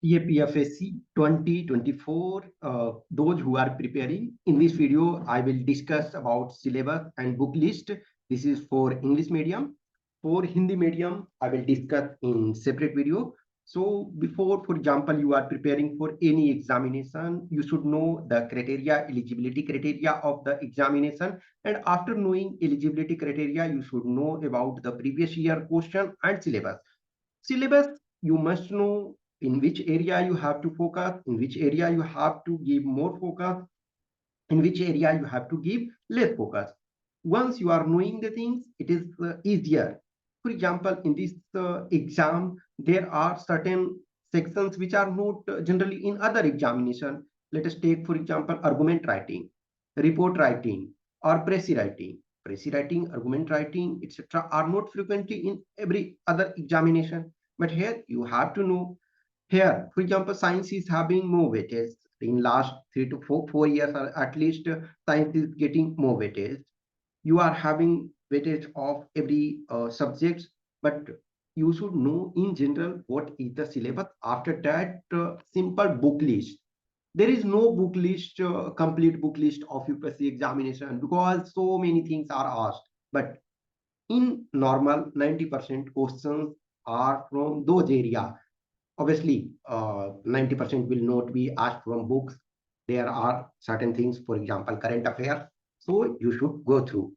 CAPF 2024. Those who are preparing, in this video, I will discuss about syllabus and book list. This is for English medium. For Hindi medium, I will discuss in separate video. So before, for example, you are preparing for any examination, you should know the criteria, eligibility criteria of the examination. And after knowing eligibility criteria, you should know about the previous year question and syllabus. Syllabus, you must know in which area you have to focus, in which area you have to give more focus, in which area you have to give less focus. Once you are knowing the things, it is easier. For example, in this exam, there are certain sections which are not generally in other examination. Let us take, for example, argument writing, report writing, or précis writing. Précis writing, argument writing, etc. are not frequently in every other examination. But here you have to know. Here, for example, science is having more weightage. In last 3 to 4 years, or at least, science is getting more weightage. You are having weightage of every subject, but you should know in general what is the syllabus. After that, simple book list. There is no book list, complete book list of UPSC examination, because so many things are asked. But in normal, 90% questions are from those areas. Obviously, 90% will not be asked from books. There are certain things, for example, current affairs. So you should go through.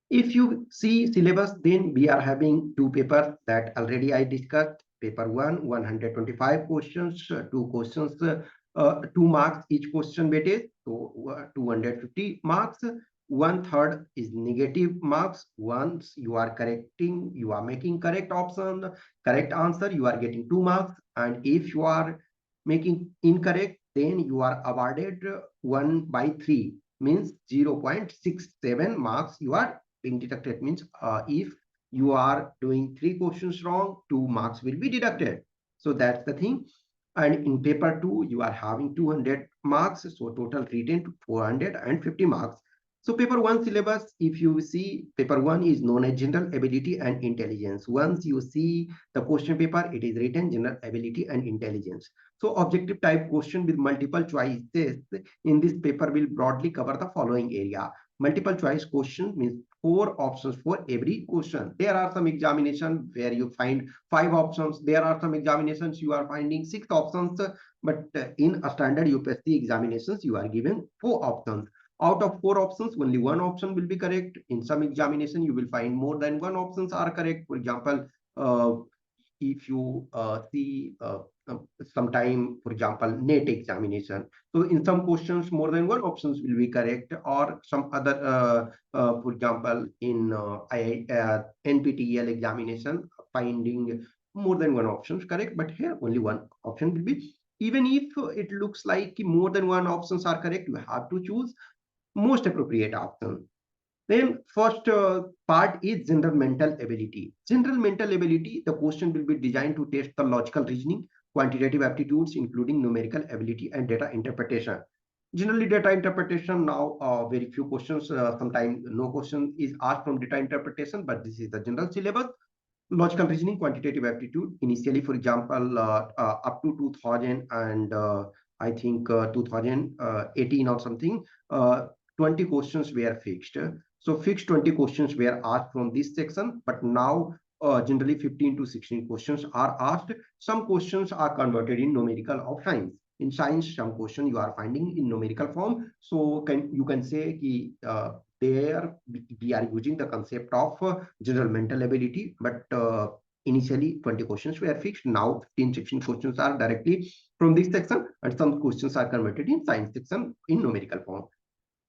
If you see syllabus, then we are having two papers that already I discussed. Paper 1, 125 questions, two questions, 2 marks each question weightage, so 250 marks. 1/3 is negative marks. Once you are correcting, you are making correct option, correct answer, you are getting 2 marks. And if you are making incorrect, then you are awarded 1/3, means 0.67 marks you are being deducted. Means if you are doing 3 questions wrong, 2 marks will be deducted. So that's the thing. And in paper 2, you are having 200 marks, so total written to 450 marks. So paper 1 syllabus, if you see, paper 1 is known as general ability and intelligence. Once you see the question paper, it is written general ability and intelligence. So objective type question with multiple choices in this paper will broadly cover the following area. Multiple choice question means 4 options for every question. There are some examinations where you find 5 options. There are some examinations you are finding 6 options. But in a standard UPSC examinations, you are given 4 options. Out of 4 options, only 1 option will be correct. In some examination, you will find more than 1 options are correct. For example, if you see sometime, for example, NET examination. So in some questions, more than 1 options will be correct, or some other, for example, in NPTEL examination, finding more than 1 options correct, but here only 1 option will be. Even if it looks like more than 1 options are correct, you have to choose most appropriate option. Then first part is general mental ability. General mental ability, the question will be designed to test the logical reasoning, quantitative aptitudes, including numerical ability and data interpretation. Generally, data interpretation now, very few questions, sometimes no question is asked from data interpretation, but this is the general syllabus. Logical reasoning, quantitative aptitude, initially, for example, up to 2000 and I think 2018 or something, 20 questions were fixed. So fixed 20 questions were asked from this section, but now generally 15 to 16 questions are asked. Some questions are converted in numerical of science. In science, some question you are finding in numerical form. So you can say there we are using the concept of general mental ability, but initially 20 questions were fixed. Now 15, 16 questions are directly from this section, and some questions are converted in science section in numerical form.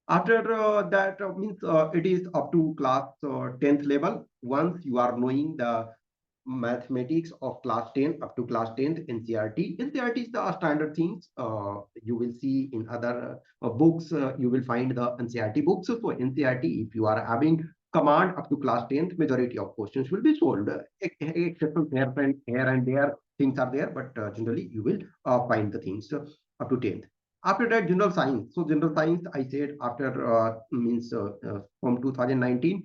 After that means it is up to class 10th level. Once you are knowing the mathematics of class 10 up to class 10th, NCERT. NCERT is the standard things you will see in other books. You will find the NCERT books. So for NCERT, if you are having command up to class 10th, majority of questions will be solved. Except from here and there, things are there, but generally you will find the things up to 10th. After that, general science. So general science, I said after means from 2019,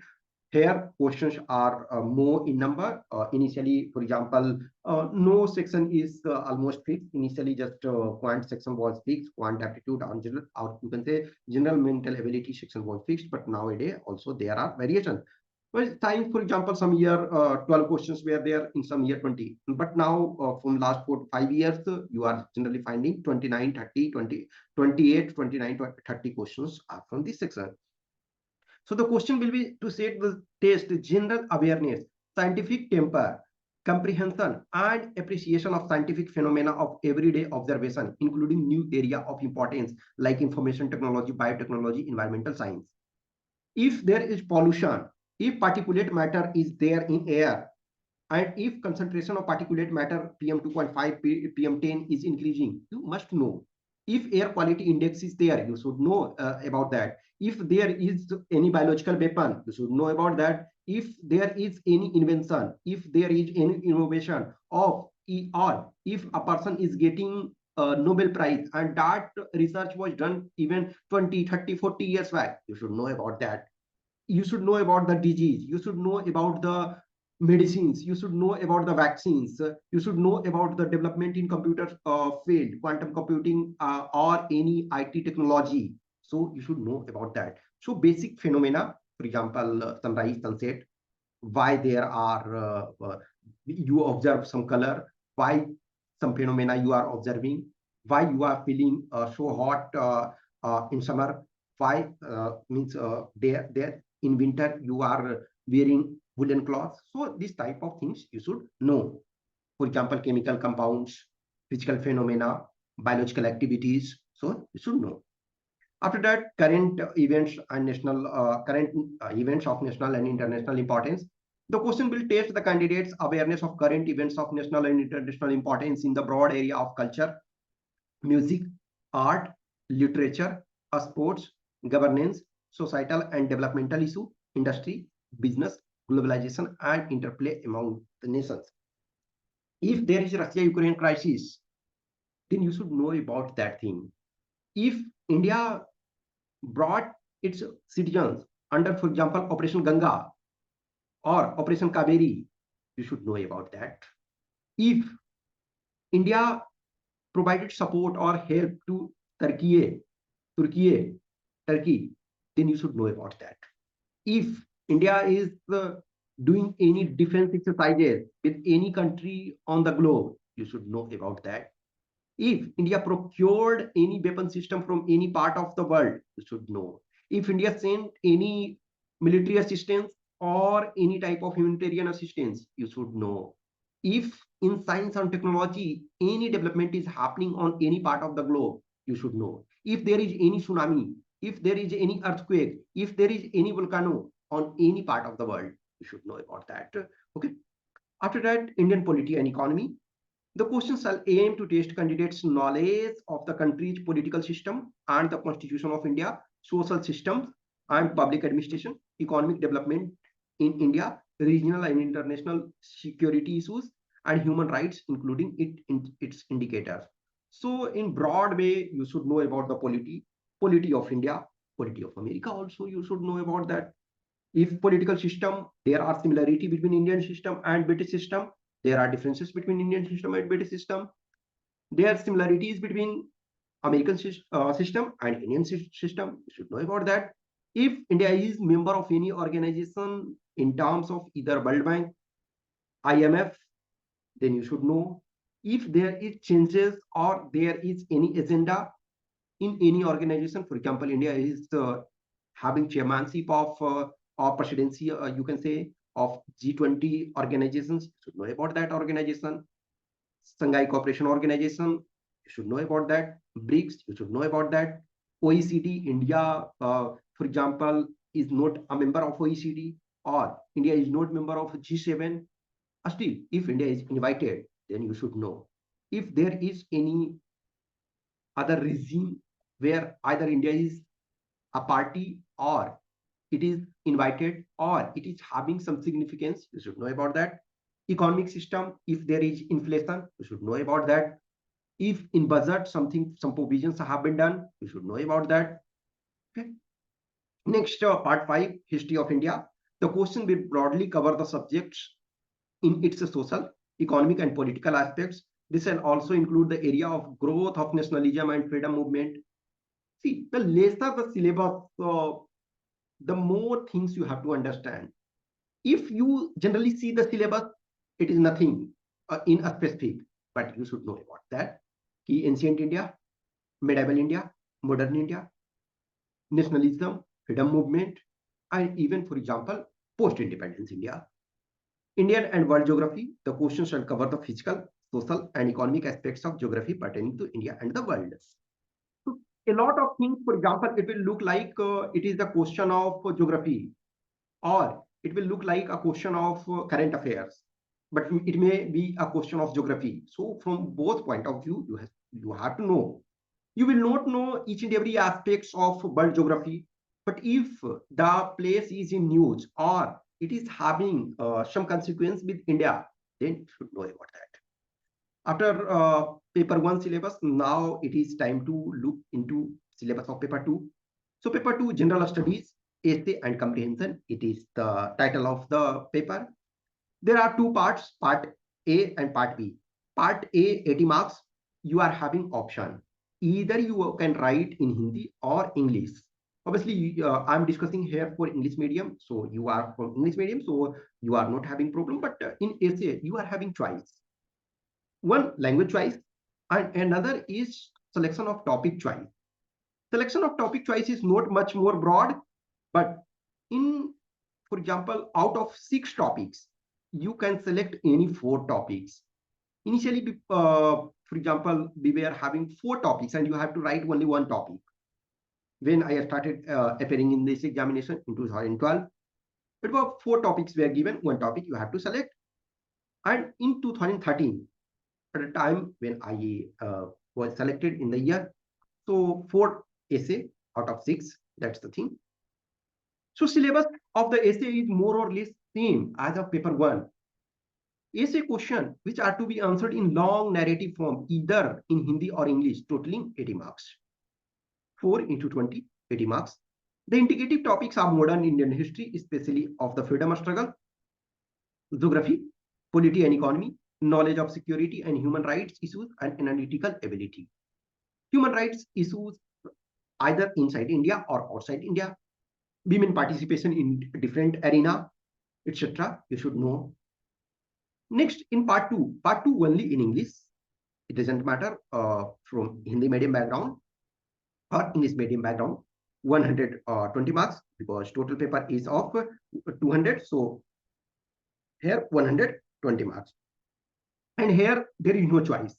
Here, questions are more in number. Initially, for example, no section is almost fixed. Initially, just quant section was fixed, quant aptitude, or general, or you can say general mental ability section was fixed. But nowadays, also there are variations. Well, science, for example, some year 12 questions were there, in some year 20. But now, from last 4 to 5 years, you are generally finding 29, 30, 20, 28, 29, 30 questions are from this section. So the question will be to set the test general awareness, scientific temper, comprehension, and appreciation of scientific phenomena of everyday observation, including new area of importance like information technology, biotechnology, environmental science. If there is pollution, if particulate matter is there in air, and if concentration of particulate matter PM2.5, PM10 is increasing, you must know. If air quality index is there, you should know about that. If there is any biological weapon, you should know about that. If there is any invention, if there is any innovation of, or if a person is getting a Nobel Prize and that research was done even 20, 30, 40 years back, you should know about that. You should know about the disease, you should know about the medicines, you should know about the vaccines, you should know about the development in computer field, quantum computing, or any IT technology. So you should know about that. So basic phenomena, for example, sunrise, sunset, why there are you observe some color, why some phenomena you are observing, why you are feeling so hot in summer, why means there in winter you are wearing woolen cloths. So this type of things you should know. For example, chemical compounds, physical phenomena, biological activities. So you should know. After that, current events and national current events of national and international importance. The question will test the candidates' awareness of current events of national and international importance in the broad area of culture, music, art, literature, sports, governance, societal and developmental issue, industry, business, globalization, and interplay among the nations. If there is a Russia-Ukraine crisis, then you should know about that thing. If India brought its citizens under, for example, Operation Ganga or Operation Kaveri, you should know about that. If India provided support or help to Turkey, Turkey, then you should know about that. If India is doing any defense exercises with any country on the globe, you should know about that. If India procured any weapon system from any part of the world, you should know. If India sent any military assistance or any type of humanitarian assistance, you should know. If in science and technology, any development is happening on any part of the globe, you should know. If there is any tsunami, if there is any earthquake, if there is any volcano on any part of the world, you should know about that. Okay. After that, Indian polity and economy. The questions shall aim to test candidates' knowledge of the country's political system and the Constitution of India, social systems and public administration, economic development in India, regional and international security issues, and human rights, including its indicators. So, in broad way, you should know about the polity of India, polity of America. Also, you should know about that. If political system, there are similarity between Indian system and British system. There are differences between Indian system and British system. There are similarities between American system and Indian system. You should know about that. If India is member of any organization in terms of either World Bank, IMF, then you should know. If there is changes or there is any agenda in any organization, for example, India is having chairmanship of presidency, you can say, of G20 organizations. You should know about that organization. Shanghai Cooperation Organization, you should know about that. BRICS, you should know about that. OECD, India, for example, is not a member of OECD, or India is not member of G7. Still, if India is invited, then you should know. If there is any other regime where either India is a party or it is invited or it is having some significance, you should know about that. Economic system, if there is inflation, you should know about that. If in budget some provisions have been done, you should know about that. Okay. Next, part 5, history of India. The question will broadly cover the subjects in its social, economic, and political aspects. This will also include the area of growth of nationalism and freedom movement. See, the lesser the syllabus, the more things you have to understand. If you generally see the syllabus, it is nothing in a specific, but you should know about that. Key ancient India, medieval India, modern India, nationalism, freedom movement, and even, for example, post-independence India. Indian and world geography, the question shall cover the physical, social, and economic aspects of geography pertaining to India and the world. So a lot of things, for example, it will look like it is the question of geography, or it will look like a question of current affairs, but it may be a question of geography. So from both point of view, you have to know. You will not know each and every aspects of world geography, but if the place is in news or it is having some consequence with India, then you should know about that. After paper 1 syllabus, now it is time to look into syllabus of paper 2. So paper 2, general studies, essay and comprehension, it is the title of the paper. There are two parts, part A and part B. Part A, 80 marks, you are having option. Either you can write in Hindi or English. Obviously, I'm discussing here for English medium. So you are from English medium, so you are not having problem. But in essay, you are having choice. One, language choice, and another is selection of topic choice. Selection of topic choice is not much more broad, but in, for example, out of 6 topics, you can select any 4 topics. Initially, for example, we were having 4 topics and you have to write only 1 topic. When I started appearing in this examination in 2012, it was 4 topics were given, 1 topic you have to select. And in 2013, at the time when I was selected in the year, so 4 essay out of 6, that's the thing. So syllabus of the essay is more or less same as of paper 1. Essay question which are to be answered in long narrative form, either in Hindi or English, totaling 80 marks. 4 into 20, 80 marks. The indicative topics are modern Indian history, especially of the freedom struggle, geography, polity and economy, knowledge of security and human rights issues, and analytical ability. Human rights issues either inside India or outside India, women participation in different arena, etc. You should know. Next, in part 2 only in English. It doesn't matter from Hindi medium background or English medium background. 120 marks because total paper is of 200. So here 120 marks. And here there is no choice.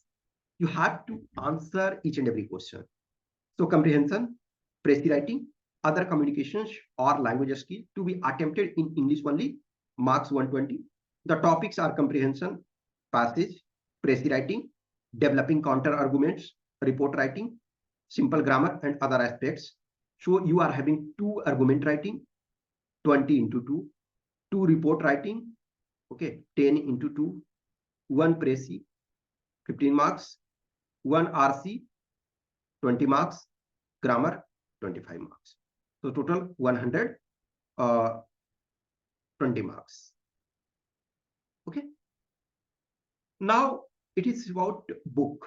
You have to answer each and every question. So comprehension, précis writing, other communications or language skill to be attempted in English only, marks 120. The topics are comprehension, passage, précis writing, developing counter arguments, report writing, simple grammar, and other aspects. So you are having 2 argument writing, 20 into 2, 2 report writing, okay, 10 into 2, 1 précis, 15 marks, 1 RC, 20 marks, grammar, 25 marks. So total 120 marks. Okay. Now it is about book.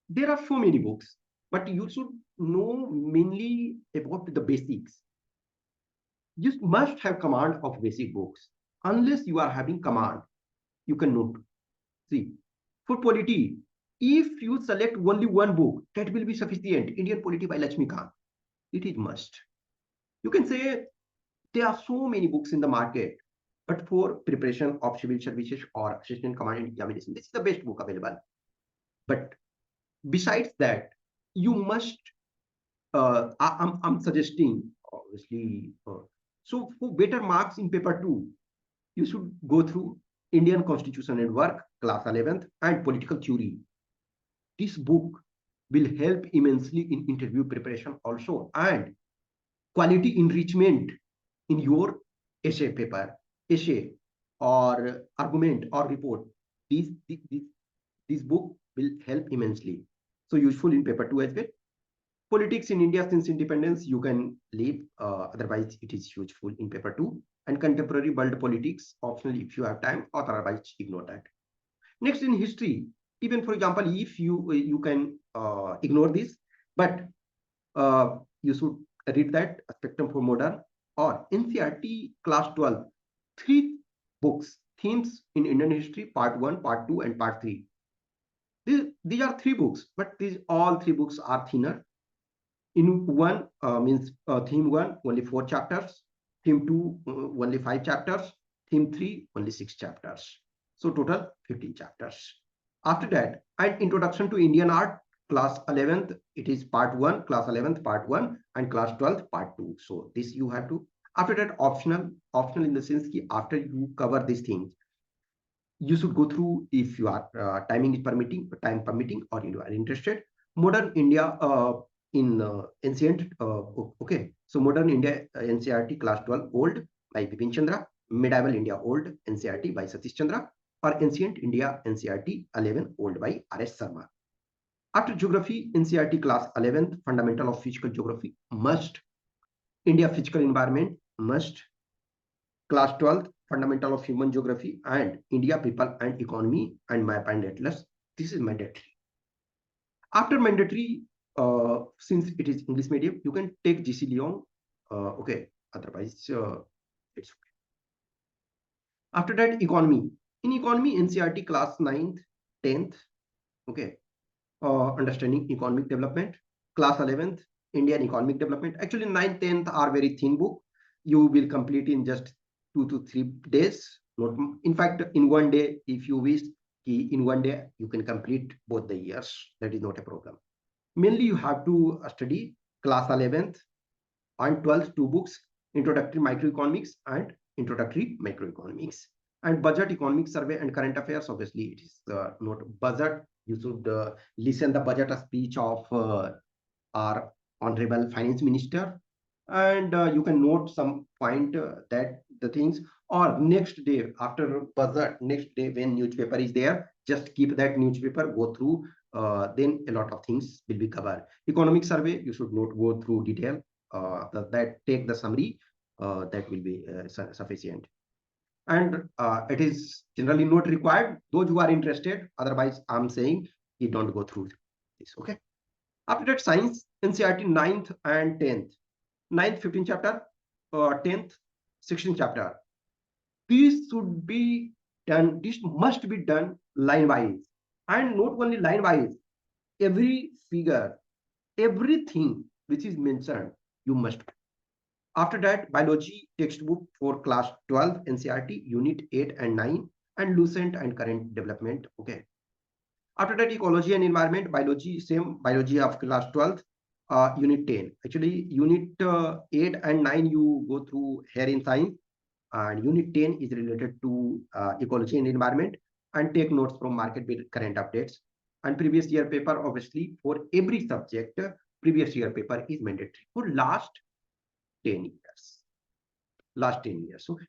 There are so many books, but you should know mainly about the basics. You must have command of basic books. Unless you are having command, you cannot. See, for polity, if you select only 1 book, that will be sufficient. Indian Polity by Lakshmikant. It is must. You can say there are so many books in the market, but for preparation of civil services or assistant commandant examination, this is the best book available. But besides that, you must, I'm suggesting, obviously, so for better marks in paper 2, you should go through Indian Constitution and Work, class 11th, and political theory. This book will help immensely in interview preparation also, and quality enrichment in your essay paper, essay or argument or report. This book will help immensely. So useful in paper 2 as well. Politics in India since independence, you can leave. Otherwise, it is useful in paper 2. And contemporary world politics, optional if you have time, otherwise ignore that. Next, in history, even for example, if you can ignore this, but you should read that Spectrum for Modern or NCERT class 12, 3 books, themes in Indian history, part 1, part 2, and part 3. These are 3 books, but these all 3 books are thinner. In one means theme 1 only 4 chapters, theme 2 only 5 chapters, theme 3 only 6 chapters. So total 15 chapters. After that, and Introduction to Indian Art, class 11th, it is part 1, class 11th part 1, and class 12th part 2. So this you have to. After that, optional in the sense that after you cover these things, you should go through if you are time permitting, or you are interested. Modern India in ancient, okay. So Modern India NCERT class 12 old by Bipin Chandra, Medieval India old NCERT by Satish Chandra, or Ancient India NCERT 11 old by R.S. Sharma. After geography, NCERT class 11th, fundamental of physical geography must. India physical environment must. Class 12th, fundamental of human geography, and India people and economy and map and atlas. This is mandatory. After mandatory, since it is English medium, you can take GC Leong. Okay, otherwise it's okay. After that, economy. In economy, NCERT class 9th, 10th. Okay, understanding economic development. Class 11th, Indian economic development. Actually, 9th, 10th are very thin book. You will complete in just 2 to 3 days. Not, in fact, in one day, if you wish, in one day you can complete both the years. That is not a problem. Mainly, you have to study class 11th and 12th 2 books: Introductory Microeconomics and Introductory Macroeconomics. And budget, economic survey, and current affairs. Obviously, it is not budget. You should listen the budget speech of our honorable finance minister, and you can note some point that the things, or next day after budget, next day when newspaper is there, just keep that newspaper, go through, then a lot of things will be covered. Economic survey, you should not go through detail, that take the summary, that will be sufficient. And it is generally not required, those who are interested. Otherwise, I'm saying you don't go through this. Okay. After that, science, NCERT 9th and 10th. 9th 15 chapter, 10th 16 chapter. This should be done, this must be done line wise, and not only line wise, every figure, everything which is mentioned, you must. After that, biology textbook for class 12 NCERT unit 8 and 9, and lucent and current development. Okay. After that, ecology and environment, biology, same biology of class 12, unit 10. Actually, unit 8 and 9 you go through here in science, and unit 10 is related to ecology and environment, and take notes from market current updates. And previous year paper, obviously, for every subject, previous year paper is mandatory for last 10 years. Last 10 years. Okay.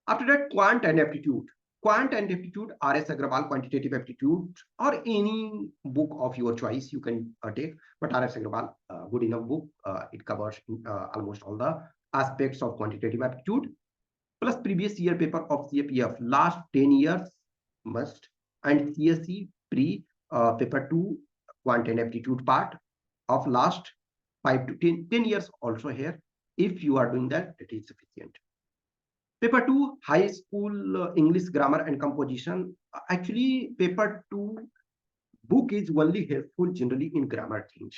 After that, quant and aptitude. Quant and aptitude, R.S. Agrawal, quantitative aptitude, or any book of your choice you can take. But R.S. Agrawal, good enough book. It covers almost all the aspects of quantitative aptitude. Plus previous year paper of CAPF, last 10 years must. And CSE pre paper 2, quant and aptitude part of last 5 to 10 years also here. If you are doing that, it is sufficient. Paper 2, high school English grammar and composition. Actually, paper 2 book is only helpful generally in grammar things,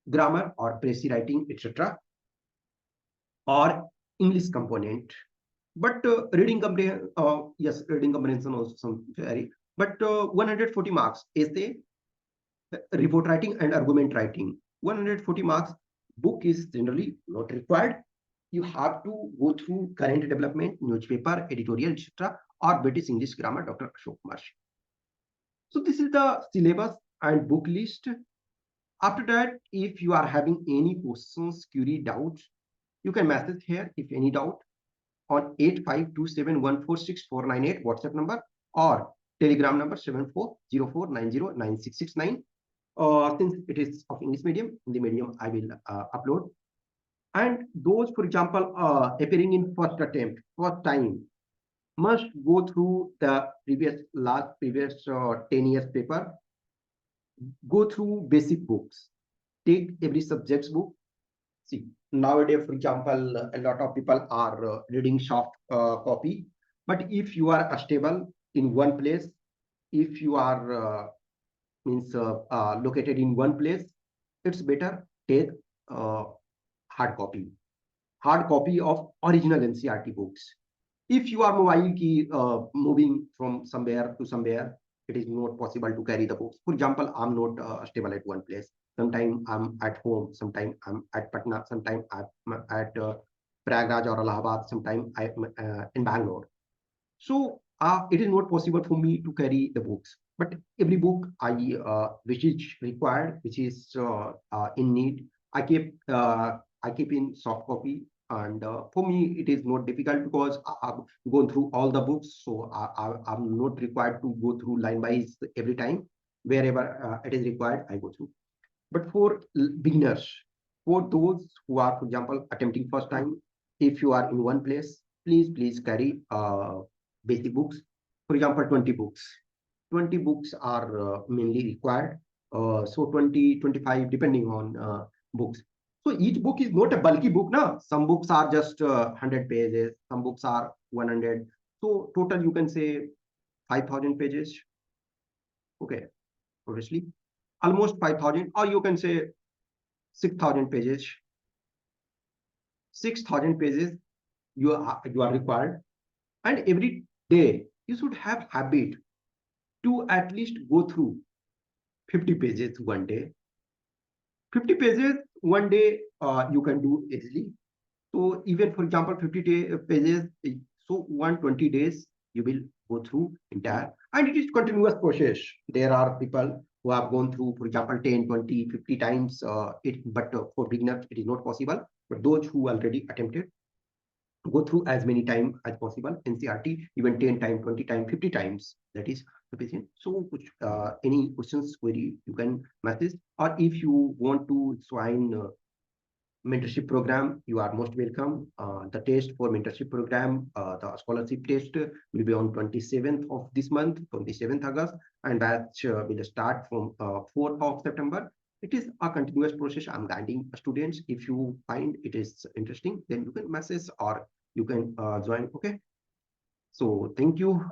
grammar or précis writing, etc., or English component. But reading comprehension, yes, reading comprehension also some vary. But 140 marks essay, report writing, and argument writing. 140 marks book is generally not required. You have to go through current development, newspaper, editorial, etc., or British English grammar, Dr. Ashok Kumar. So this is the syllabus and book list. After that, if you are having any questions, query, doubts, you can message here if any doubt on 8527146498 WhatsApp number, or Telegram number 7404909669, since it is of English medium, in the medium I will upload. And those, for example, appearing in first attempt, first time, must go through the previous 10 years paper, go through basic books, take every subject's book. See, nowadays, for example, a lot of people are reading soft copy, but if you are stable in one place, if you are located in one place, it's better take uh, hard copy, of original NCERT books. If you are mobile key moving from somewhere to somewhere, it is not possible to carry the books. For example, I'm not stable at one place. Sometimes I'm at home, sometimes I'm at Patna, sometimes I'm at Prayagraj or Allahabad, sometimes I'm in Bangalore. So it is not possible for me to carry the books. But every book which is required, which is in need, I keep in soft copy. And for me, it is not difficult because I've gone through all the books, so I'm not required to go through line by every time. Wherever it is required, I go through. But for beginners, for those who are, for example, attempting first time, if you are in one place, please carry basic books. For example, 20 books. 20 books are mainly required. So 20, 25, depending on books. So each book is not a bulky book now. Some books are just 100 pages. Some books are 100. So total, you can say 5,000 pages. Okay, obviously, almost 5,000, or you can say 6,000 pages. 6,000 pages you are required, and every day you should have habit to at least go through 50 pages one day. 50 pages one day you can do easily. So even, for example, 50 pages, so 120 days you will go through entire, and it is continuous process. There are people who have gone through, for example, 10, 20, 50 times but for beginners it is not possible. But those who already attempted, go through as many times as possible NCERT, even 10 times, 20 times, 50 times, that is sufficient. So any questions, query, you can message, or if you want to join mentorship program, you are most welcome. The test for mentorship program, the scholarship test will be on 27th of this month, 27th August, and batch will start from 4th of September. It is a continuous process. I'm guiding students. If you find it is interesting, then you can message or you can join. Okay. So thank you.